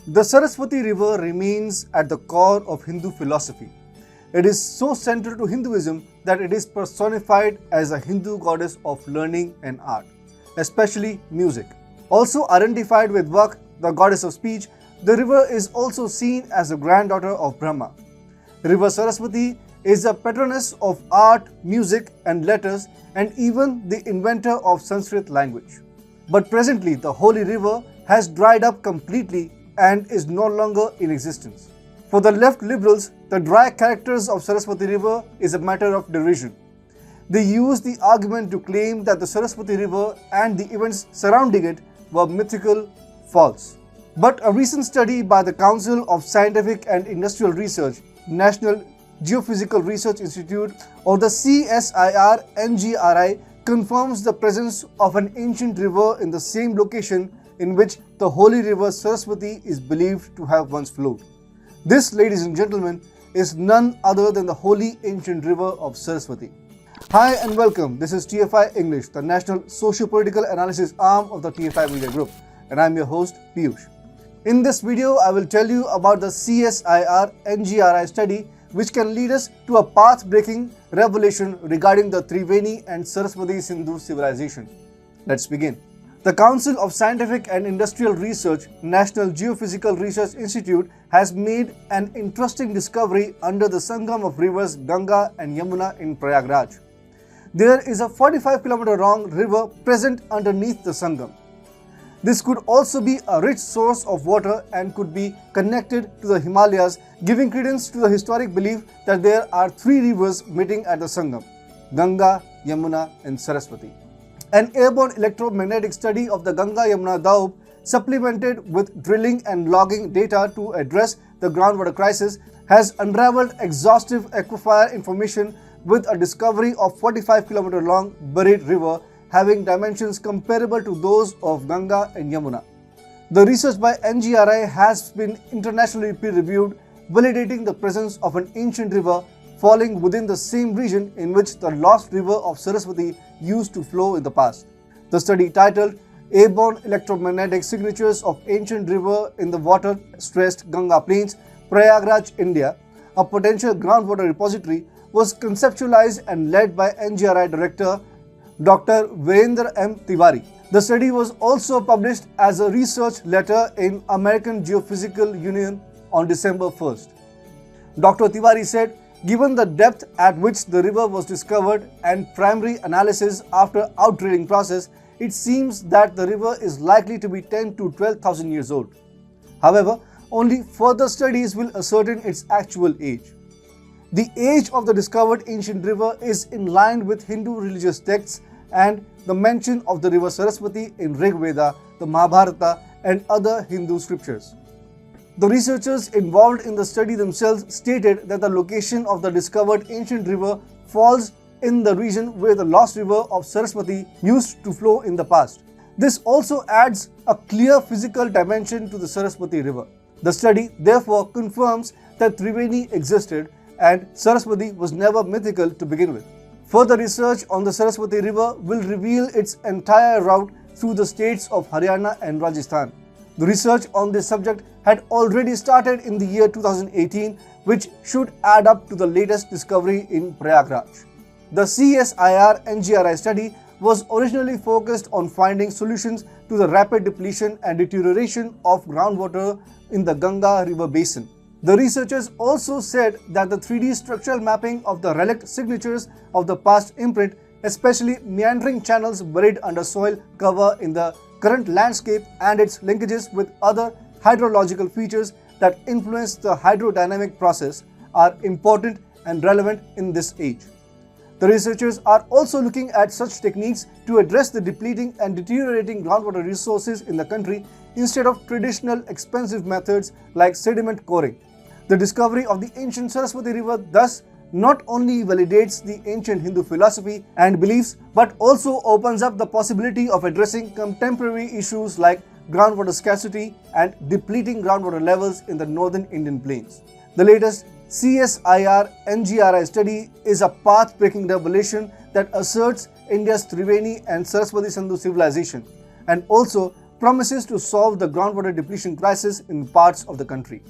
The Saraswati River remains at the core of Hindu philosophy. It is so central to Hinduism that it is personified as a Hindu goddess of learning and art, especially music. Also identified with Vak, the goddess of speech, the river is also seen as the granddaughter of Brahma. River Saraswati is a patroness of art, music and letters, and even the inventor of Sanskrit language. But presently the holy river has dried up completely and is no longer in existence. For the left liberals, the dry characters of Saraswati River is a matter of derision. They use the argument to claim that the Saraswati River and the events surrounding it were mythical, false. But a recent study by the Council of Scientific and Industrial Research, National Geophysical Research Institute or the CSIR NGRI confirms the presence of an ancient river in the same location in which the holy river Saraswati is believed to have once flowed. This, ladies and gentlemen, is none other than the holy ancient river of Saraswati. Hi and welcome. This is TFI English, the National Socio-Political Analysis arm of the TFI Media Group, and I'm your host Piyush. In this video, I will tell you about the CSIR NGRI study which can lead us to a path-breaking revelation regarding the Triveni and Saraswati Sindhu civilization. Let's begin. The Council of Scientific and Industrial Research, National Geophysical Research Institute has made an interesting discovery under the Sangam of rivers Ganga and Yamuna in Prayagraj. There is a 45-kilometer long river present underneath the Sangam. This could also be a rich source of water and could be connected to the Himalayas, giving credence to the historic belief that there are three rivers meeting at the Sangam: Ganga, Yamuna and Saraswati. An airborne electromagnetic study of the Ganga-Yamuna Doab, supplemented with drilling and logging data to address the groundwater crisis, has unraveled exhaustive aquifer information with a discovery of 45-kilometer long buried river having dimensions comparable to those of Ganga and Yamuna. The research by NGRI has been internationally peer-reviewed, validating the presence of an ancient river falling within the same region in which the lost river of Saraswati used to flow in the past. The study, titled Airborne Electromagnetic Signatures of Ancient River in the Water-Stressed Ganga Plains, Prayagraj, India, a potential groundwater repository, was conceptualized and led by NGRI Director Dr. Virendra M. Tiwari. The study was also published as a research letter in American Geophysical Union on December 1st. Dr. Tiwari said, given the depth at which the river was discovered and primary analysis after out-drilling process, it seems that the river is likely to be 10 to 12,000 years old. However, only further studies will ascertain its actual age. The age of the discovered ancient river is in line with Hindu religious texts and the mention of the river Saraswati in Rig Veda, the Mahabharata and other Hindu scriptures. The researchers involved in the study themselves stated that the location of the discovered ancient river falls in the region where the lost river of Saraswati used to flow in the past. This also adds a clear physical dimension to the Saraswati river. The study therefore confirms that Triveni existed and Saraswati was never mythical to begin with. Further research on the Saraswati river will reveal its entire route through the states of Haryana and Rajasthan. The research on this subject had already started in the year 2018, which should add up to the latest discovery in Prayagraj. The CSIR NGRI study was originally focused on finding solutions to the rapid depletion and deterioration of groundwater in the Ganga river basin. The researchers also said that the 3D structural mapping of the relic signatures of the past imprint, especially meandering channels buried under soil cover in the current landscape and its linkages with other hydrological features that influence the hydrodynamic process, are important and relevant in this age. The researchers are also looking at such techniques to address the depleting and deteriorating groundwater resources in the country instead of traditional expensive methods like sediment coring. The discovery of the ancient Saraswati river thus not only validates the ancient Hindu philosophy and beliefs, but also opens up the possibility of addressing contemporary issues like groundwater scarcity and depleting groundwater levels in the northern Indian plains. The latest CSIR NGRI study is a path-breaking revelation that asserts India's Triveni and Saraswati Sindhu civilization and also promises to solve the groundwater depletion crisis in parts of the country.